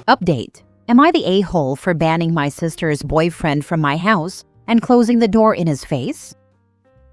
Update. Am I the a-hole for banning my sister's boyfriend from my house and closing the door in his face?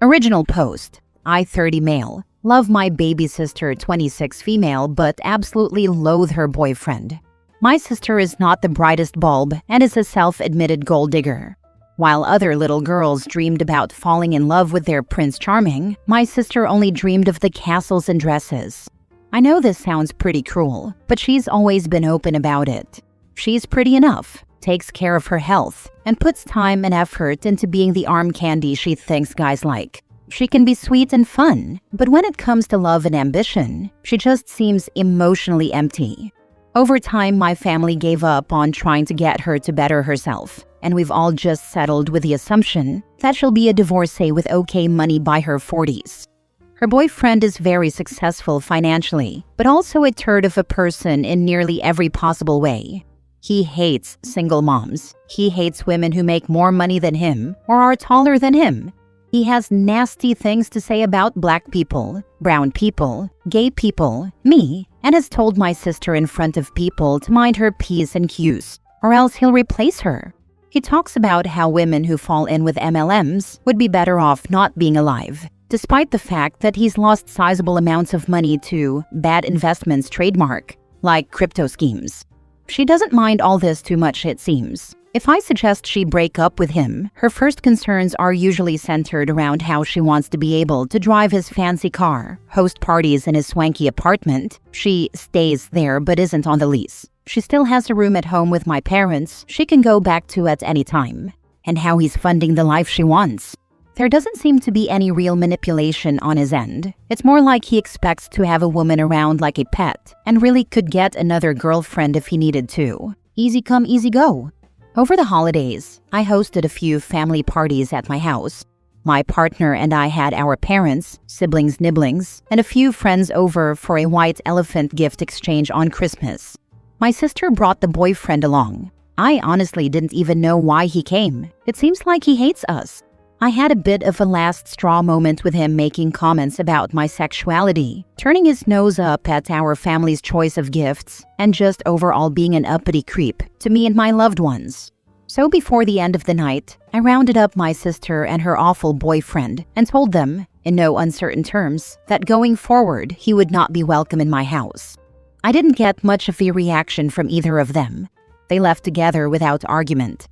Original post. I, 30 male, love my baby sister, 26 female, but absolutely loathe her boyfriend. My sister is not the brightest bulb and is a self-admitted gold digger. While other little girls dreamed about falling in love with their Prince Charming, my sister only dreamed of the castles and dresses. I know this sounds pretty cruel, but she's always been open about it. She's pretty enough, takes care of her health, and puts time and effort into being the arm candy she thinks guys like. She can be sweet and fun, but when it comes to love and ambition, she just seems emotionally empty. Over time, my family gave up on trying to get her to better herself, and we've all just settled with the assumption that she'll be a divorcee with okay money by her 40s. Her boyfriend is very successful financially, but also a turd of a person in nearly every possible way. He hates single moms. He hates women who make more money than him or are taller than him. He has nasty things to say about black people, brown people, gay people, me, and has told my sister in front of people to mind her P's and Q's, or else he'll replace her. He talks about how women who fall in with MLMs would be better off not being alive, despite the fact that he's lost sizable amounts of money to bad investments trademark, like crypto schemes. She doesn't mind all this too much, it seems. If I suggest she break up with him, her first concerns are usually centered around how she wants to be able to drive his fancy car, host parties in his swanky apartment. She stays there but isn't on the lease. She still has a room at home with my parents she can go back to at any time. And how he's funding the life she wants. There doesn't seem to be any real manipulation on his end. It's more like he expects to have a woman around like a pet and really could get another girlfriend if he needed to. Easy come, easy go. Over the holidays, I hosted a few family parties at my house. My partner and I had our parents, siblings, nibblings, and a few friends over for a white elephant gift exchange on Christmas. My sister brought the boyfriend along. I honestly didn't even know why he came. It seems like he hates us. I had a bit of a last straw moment with him making comments about my sexuality, turning his nose up at our family's choice of gifts, and just overall being an uppity creep to me and my loved ones. So before the end of the night, I rounded up my sister and her awful boyfriend and told them, in no uncertain terms, that going forward he would not be welcome in my house. I didn't get much of a reaction from either of them. They left together without argument.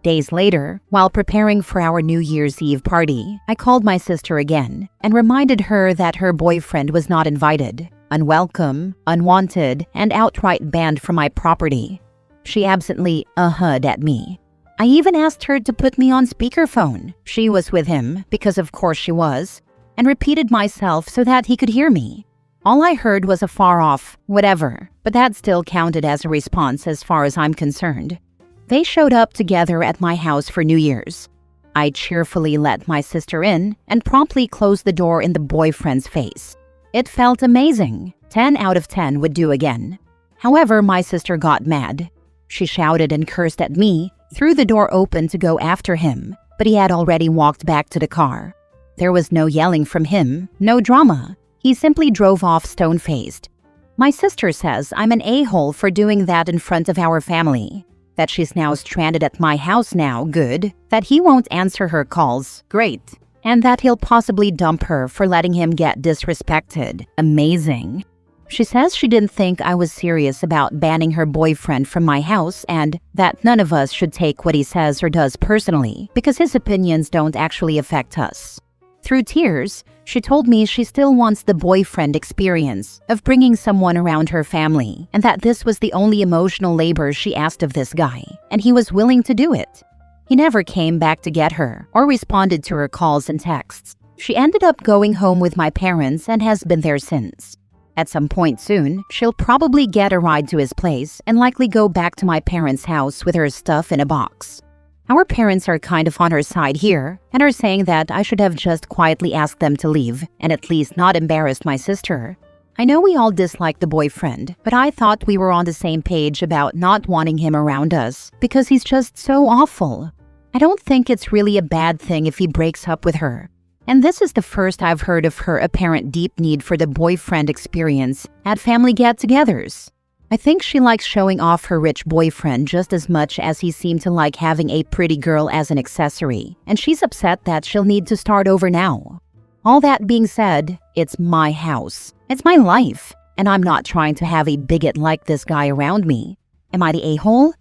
Days later, while preparing for our New Year's Eve party, I called my sister again and reminded her that her boyfriend was not invited, unwelcome, unwanted, and outright banned from my property. She absently uh-hu'd at me. I even asked her to put me on speakerphone. She was with him, because of course she was, and repeated myself so that he could hear me. All I heard was a far-off, whatever, but that still counted as a response as far as I'm concerned. They showed up together at my house for New Year's. I cheerfully let my sister in and promptly closed the door in the boyfriend's face. It felt amazing. 10 out of 10 would do again. However, my sister got mad. She shouted and cursed at me, threw the door open to go after him, but he had already walked back to the car. There was no yelling from him, no drama. He simply drove off stone-faced. My sister says I'm an a-hole for doing that in front of our family. That she's now stranded at my house now, good. That he won't answer her calls, great. And that he'll possibly dump her for letting him get disrespected, amazing. She says she didn't think I was serious about banning her boyfriend from my house and that none of us should take what he says or does personally because his opinions don't actually affect us. Through tears, she told me she still wants the boyfriend experience of bringing someone around her family and that this was the only emotional labor she asked of this guy, and he was willing to do it. He never came back to get her or responded to her calls and texts. She ended up going home with my parents and has been there since. At some point soon, she'll probably get a ride to his place and likely go back to my parents' house with her stuff in a box. Our parents are kind of on her side here and are saying that I should have just quietly asked them to leave and at least not embarrassed my sister. I know we all dislike the boyfriend, but I thought we were on the same page about not wanting him around us because he's just so awful. I don't think it's really a bad thing if he breaks up with her. And this is the first I've heard of her apparent deep need for the boyfriend experience at family get-togethers. I think she likes showing off her rich boyfriend just as much as he seemed to like having a pretty girl as an accessory, and she's upset that she'll need to start over now. All that being said, it's my house. It's my life, and I'm not trying to have a bigot like this guy around me. Am I the a-hole?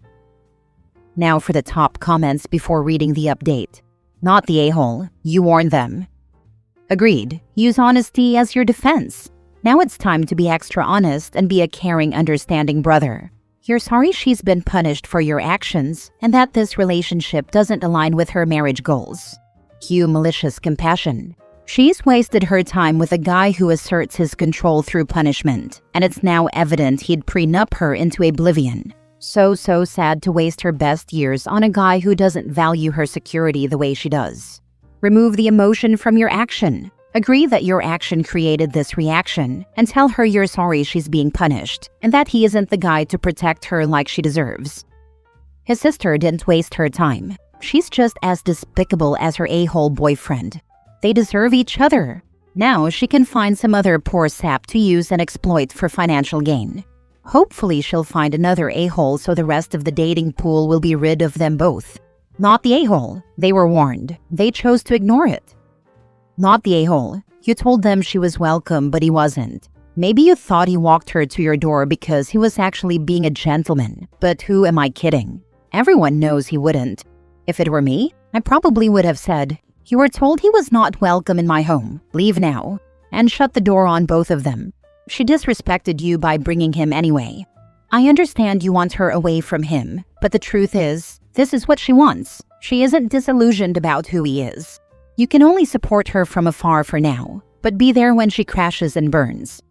Now for the top comments before reading the update. Not the a-hole. You warned them. Agreed. Use honesty as your defense. Now it's time to be extra honest and be a caring, understanding brother. You're sorry she's been punished for your actions and that this relationship doesn't align with her marriage goals. Cue malicious compassion. She's wasted her time with a guy who asserts his control through punishment, and it's now evident he'd prenup her into oblivion. So sad to waste her best years on a guy who doesn't value her security the way she does. Remove the emotion from your action. Agree that your action created this reaction, and tell her you're sorry she's being punished, and that he isn't the guy to protect her like she deserves. His sister didn't waste her time. She's just as despicable as her a-hole boyfriend. They deserve each other. Now she can find some other poor sap to use and exploit for financial gain. Hopefully she'll find another a-hole so the rest of the dating pool will be rid of them both. Not the a-hole. They were warned. They chose to ignore it. Not the a-hole. You told them she was welcome, but he wasn't. Maybe you thought he walked her to your door because he was actually being a gentleman. But who am I kidding? Everyone knows he wouldn't. If it were me, I probably would have said, "You were told he was not welcome in my home. Leave now." And shut the door on both of them. She disrespected you by bringing him anyway. I understand you want her away from him, but the truth is, this is what she wants. She isn't disillusioned about who he is. You can only support her from afar for now, but be there when she crashes and burns.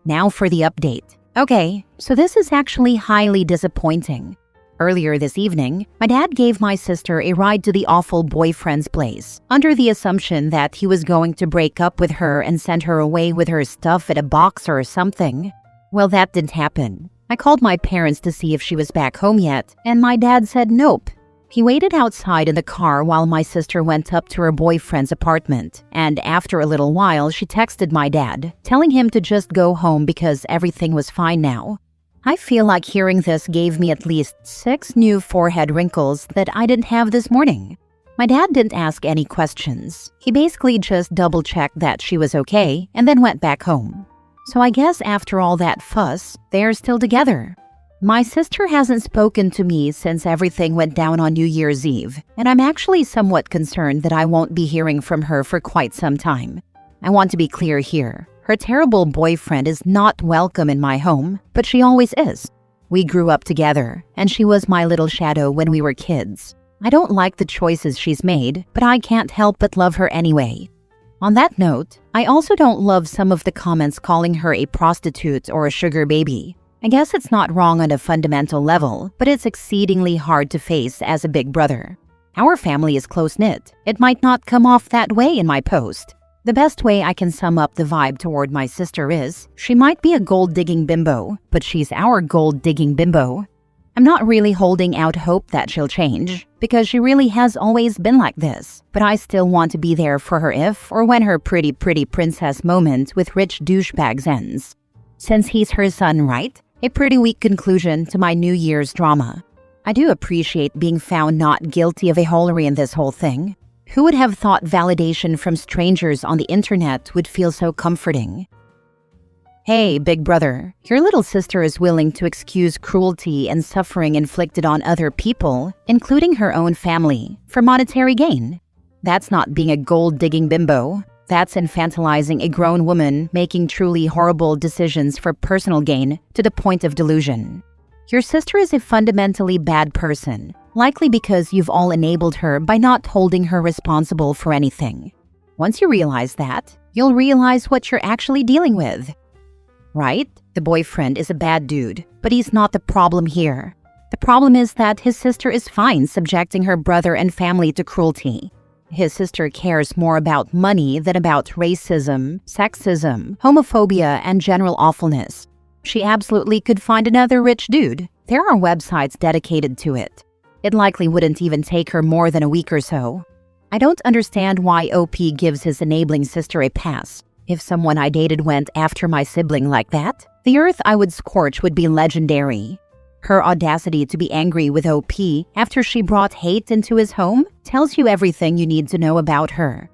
Now for the update. Okay, so this is actually highly disappointing. Earlier this evening, my dad gave my sister a ride to the awful boyfriend's place, under the assumption that he was going to break up with her and send her away with her stuff in a box or something. Well, that didn't happen. I called my parents to see if she was back home yet, and my dad said nope. He waited outside in the car while my sister went up to her boyfriend's apartment, and after a little while, she texted my dad, telling him to just go home because everything was fine now. I feel like hearing this gave me at least 6 new forehead wrinkles that I didn't have this morning. My dad didn't ask any questions. He basically just double-checked that she was okay and then went back home. So I guess after all that fuss, they're still together. My sister hasn't spoken to me since everything went down on New Year's Eve, and I'm actually somewhat concerned that I won't be hearing from her for quite some time. I want to be clear here. Her terrible boyfriend is not welcome in my home, but she always is. We grew up together, and she was my little shadow when we were kids. I don't like the choices she's made, but I can't help but love her anyway. On that note, I also don't love some of the comments calling her a prostitute or a sugar baby. I guess it's not wrong on a fundamental level, but it's exceedingly hard to face as a big brother. Our family is close-knit. It might not come off that way in my post. The best way I can sum up the vibe toward my sister is, she might be a gold-digging bimbo, but she's our gold-digging bimbo. I'm not really holding out hope that she'll change, because she really has always been like this, but I still want to be there for her if or when her pretty princess moment with rich douchebags ends. Since he's her son, right? A pretty weak conclusion to my New Year's drama. I do appreciate being found not guilty of a holery in this whole thing. Who would have thought validation from strangers on the internet would feel so comforting? Hey, big brother, your little sister is willing to excuse cruelty and suffering inflicted on other people, including her own family, for monetary gain. That's not being a gold-digging bimbo. That's infantilizing a grown woman making truly horrible decisions for personal gain to the point of delusion. Your sister is a fundamentally bad person, likely because you've all enabled her by not holding her responsible for anything. Once you realize that, you'll realize what you're actually dealing with. Right? The boyfriend is a bad dude, but he's not the problem here. The problem is that his sister is fine subjecting her brother and family to cruelty. His sister cares more about money than about racism, sexism, homophobia, and general awfulness. She absolutely could find another rich dude. There are websites dedicated to it. It likely wouldn't even take her more than a week or so. I don't understand why OP gives his enabling sister a pass. If someone I dated went after my sibling like that, The earth I would scorch would be legendary. Her audacity to be angry with OP after she brought hate into his home tells you everything you need to know about her.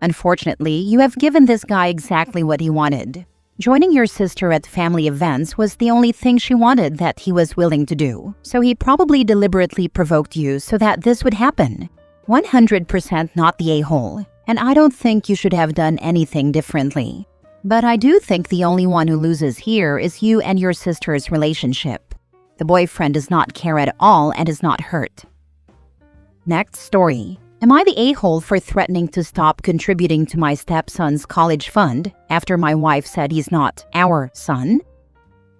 Unfortunately, you have given this guy exactly what he wanted. Joining your sister at family events was the only thing she wanted that he was willing to do, so he probably deliberately provoked you so that this would happen. 100% not the a-hole, and I don't think you should have done anything differently. But I do think the only one who loses here is you and your sister's relationship. The boyfriend does not care at all and is not hurt. Next story. Am I the a-hole for threatening to stop contributing to my stepson's college fund after my wife said he's not our son?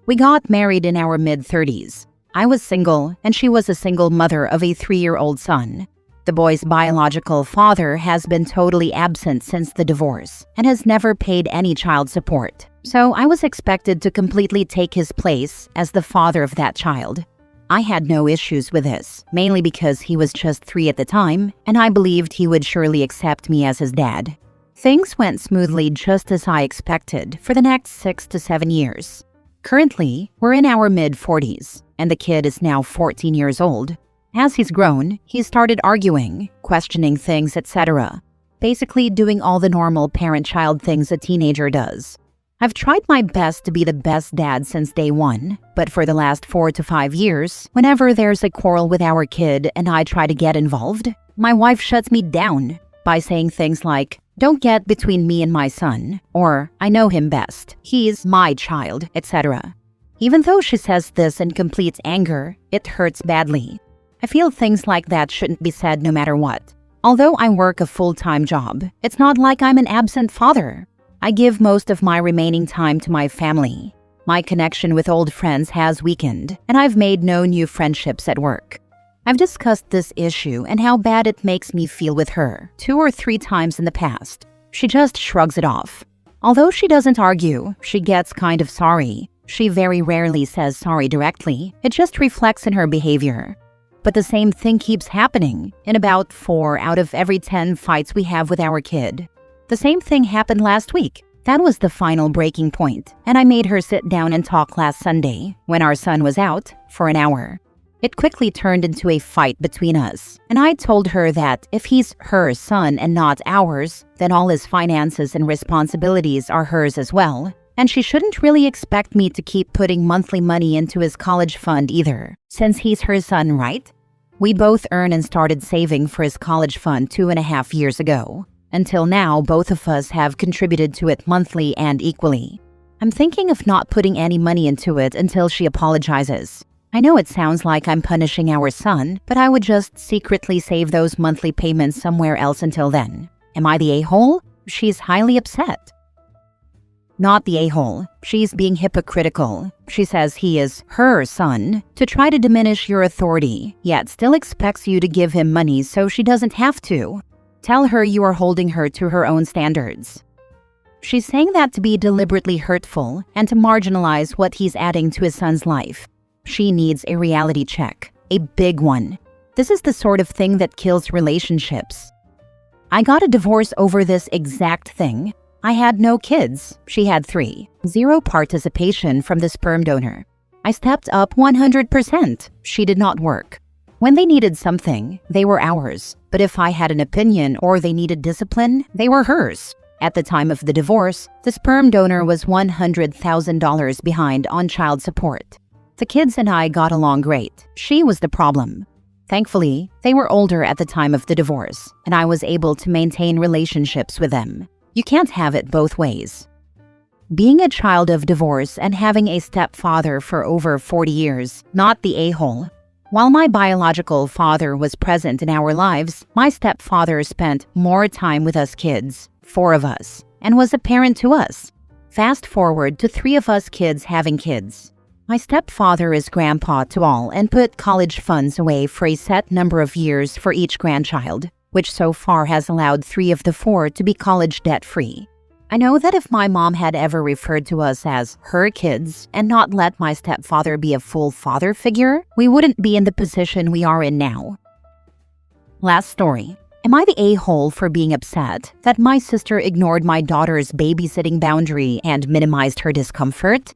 We got married in our mid-30s. I was single, and she was a single mother of a 3-year-old son. The boy's biological father has been totally absent since the divorce and has never paid any child support. So I was expected to completely take his place as the father of that child. I had no issues with this, mainly because he was just 3 at the time, and I believed he would surely accept me as his dad. Things went smoothly just as I expected for the next 6 to 7 years. Currently, we're in our mid-40s, and the kid is now 14 years old. As he's grown, he started arguing, questioning things, etc. Basically doing all the normal parent-child things a teenager does. I've tried my best to be the best dad since day one, but for the last 4 to 5 years, whenever there's a quarrel with our kid and I try to get involved, my wife shuts me down by saying things like, "Don't get between me and my son," or "I know him best, he's my child," etc. Even though she says this in complete anger, it hurts badly. I feel things like that shouldn't be said no matter what. Although I work a full-time job, it's not like I'm an absent father. I give most of my remaining time to my family. My connection with old friends has weakened, and I've made no new friendships at work. I've discussed this issue and how bad it makes me feel with her 2 or 3 times in the past. She just shrugs it off. Although she doesn't argue, she gets kind of sorry. She very rarely says sorry directly. It just reflects in her behavior. But the same thing keeps happening in about 4 out of every 10 fights we have with our kid. The same thing happened last week. That was the final breaking point, and I made her sit down and talk last Sunday, when our son was out, for an hour. It quickly turned into a fight between us, and I told her that if he's her son and not ours, then all his finances and responsibilities are hers as well, and she shouldn't really expect me to keep putting monthly money into his college fund either, since he's her son, right? We both earned and started saving for his college fund 2.5 years ago. Until now, both of us have contributed to it monthly and equally. I'm thinking of not putting any money into it until she apologizes. I know it sounds like I'm punishing our son, but I would just secretly save those monthly payments somewhere else until then. Am I the a-hole? She's highly upset. Not the a-hole. She's being hypocritical. She says he is her son to try to diminish your authority, yet still expects you to give him money so she doesn't have to. Tell her you are holding her to her own standards. She's saying that to be deliberately hurtful and to marginalize what he's adding to his son's life. She needs a reality check, a big one. This is the sort of thing that kills relationships. I got a divorce over this exact thing. I had no kids. She had 3. 0 participation from the sperm donor. I stepped up 100%. She did not work. When they needed something, they were ours. But if I had an opinion or they needed discipline, they were hers. At the time of the divorce, the sperm donor was $100,000 behind on child support. The kids and I got along great. She was the problem. Thankfully, they were older at the time of the divorce, and I was able to maintain relationships with them. You can't have it both ways. Being a child of divorce and having a stepfather for over 40 years, not the a-hole. While my biological father was present in our lives, my stepfather spent more time with us kids, 4 of us, and was a parent to us. Fast forward to 3 of us kids having kids. My stepfather is grandpa to all and put college funds away for a set number of years for each grandchild, which so far has allowed 3 of the 4 to be college debt-free. I know that if my mom had ever referred to us as her kids and not let my stepfather be a full father figure, we wouldn't be in the position we are in now. Last story. Am I the a-hole for being upset that my sister ignored my daughter's babysitting boundary and minimized her discomfort?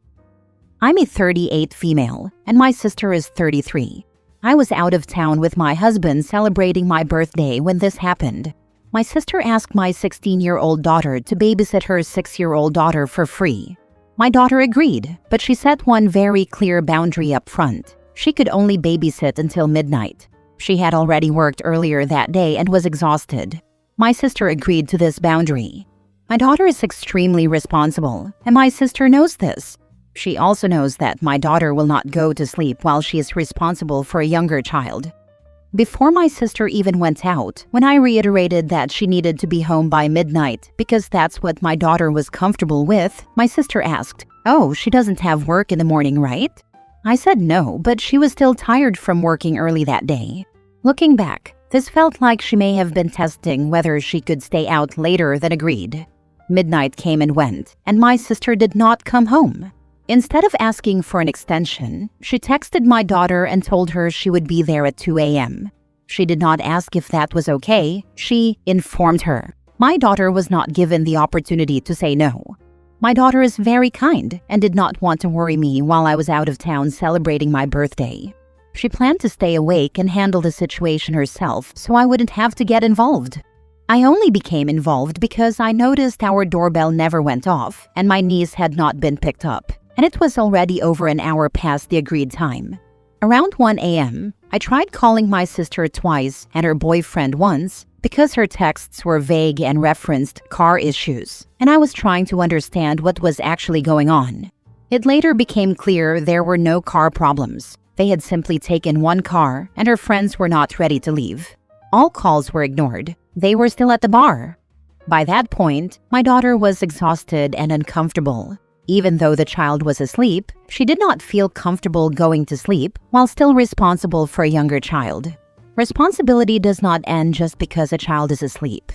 I'm a 38 female, and my sister is 33. I was out of town with my husband celebrating my birthday when this happened. My sister asked my 16-year-old daughter to babysit her 6-year-old daughter for free. My daughter agreed, but she set one very clear boundary up front. She could only babysit until midnight. She had already worked earlier that day and was exhausted. My sister agreed to this boundary. My daughter is extremely responsible, and my sister knows this. She also knows that my daughter will not go to sleep while she is responsible for a younger child. Before my sister even went out, when I reiterated that she needed to be home by midnight because that's what my daughter was comfortable with, my sister asked, "Oh, she doesn't have work in the morning, right?" I said no, but she was still tired from working early that day. Looking back, this felt like she may have been testing whether she could stay out later than agreed. Midnight came and went, and my sister did not come home. Instead of asking for an extension, she texted my daughter and told her she would be there at 2 a.m. She did not ask if that was okay, she informed her. My daughter was not given the opportunity to say no. My daughter is very kind and did not want to worry me while I was out of town celebrating my birthday. She planned to stay awake and handle the situation herself so I wouldn't have to get involved. I only became involved because I noticed our doorbell never went off and my niece had not been picked up, and it was already over an hour past the agreed time. Around 1 a.m., I tried calling my sister twice and her boyfriend once because her texts were vague and referenced car issues, and I was trying to understand what was actually going on. It later became clear there were no car problems. They had simply taken one car and her friends were not ready to leave. All calls were ignored. They were still at the bar. By that point, my daughter was exhausted and uncomfortable. Even though the child was asleep, she did not feel comfortable going to sleep while still responsible for a younger child. Responsibility does not end just because a child is asleep.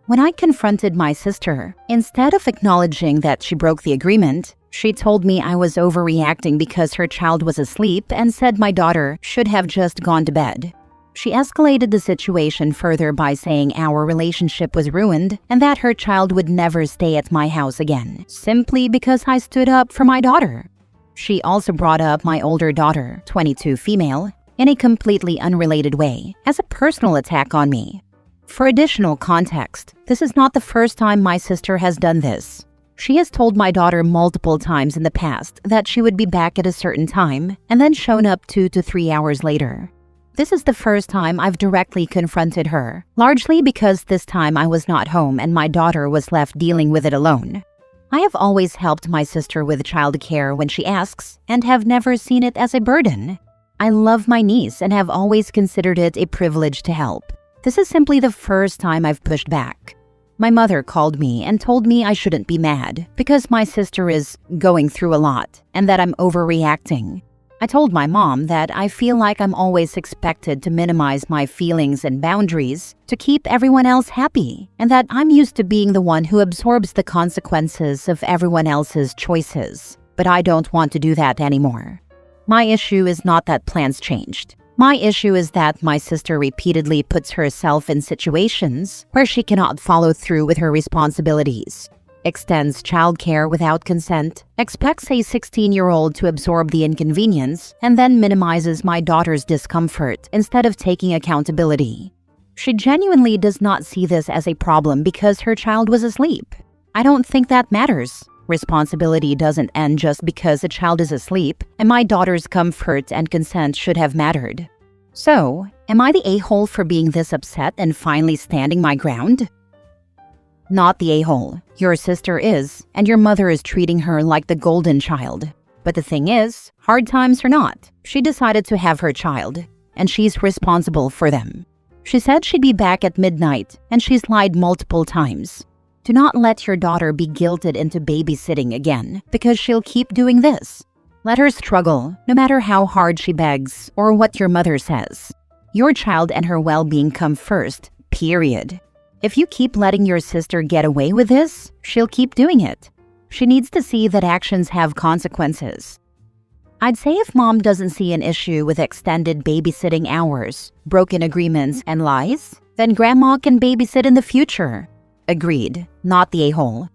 When I confronted my sister, instead of acknowledging that she broke the agreement, she told me I was overreacting because her child was asleep and said my daughter should have just gone to bed. She escalated the situation further by saying our relationship was ruined and that her child would never stay at my house again, simply because I stood up for my daughter. She also brought up my older daughter, 22 female, in a completely unrelated way, as a personal attack on me. For additional context, this is not the first time my sister has done this. She has told my daughter multiple times in the past that she would be back at a certain time and then shown up 2 to 3 hours later. This is the first time I've directly confronted her, largely because this time I was not home and my daughter was left dealing with it alone. I have always helped my sister with childcare when she asks and have never seen it as a burden. I love my niece and have always considered it a privilege to help. This is simply the first time I've pushed back. My mother called me and told me I shouldn't be mad because my sister is going through a lot and that I'm overreacting. I told my mom that I feel like I'm always expected to minimize my feelings and boundaries to keep everyone else happy, and that I'm used to being the one who absorbs the consequences of everyone else's choices. But I don't want to do that anymore. My issue is not that plans changed. My issue is that my sister repeatedly puts herself in situations where she cannot follow through with her responsibilities. Extends childcare without consent, expects a 16-year-old to absorb the inconvenience, and then minimizes my daughter's discomfort instead of taking accountability. She genuinely does not see this as a problem because her child was asleep. I don't think that matters. Responsibility doesn't end just because a child is asleep, and my daughter's comfort and consent should have mattered. So, am I the a-hole for being this upset and finally standing my ground? Not the a-hole. Your sister is, and your mother is treating her like the golden child. But the thing is, hard times or not, she decided to have her child, and she's responsible for them. She said she'd be back at midnight, and she's lied multiple times. Do not let your daughter be guilted into babysitting again, because she'll keep doing this. Let her struggle, no matter how hard she begs or what your mother says. Your child and her well-being come first, period. If you keep letting your sister get away with this, she'll keep doing it. She needs to see that actions have consequences. I'd say if mom doesn't see an issue with extended babysitting hours, broken agreements, and lies, then grandma can babysit in the future. Agreed, not the a-hole.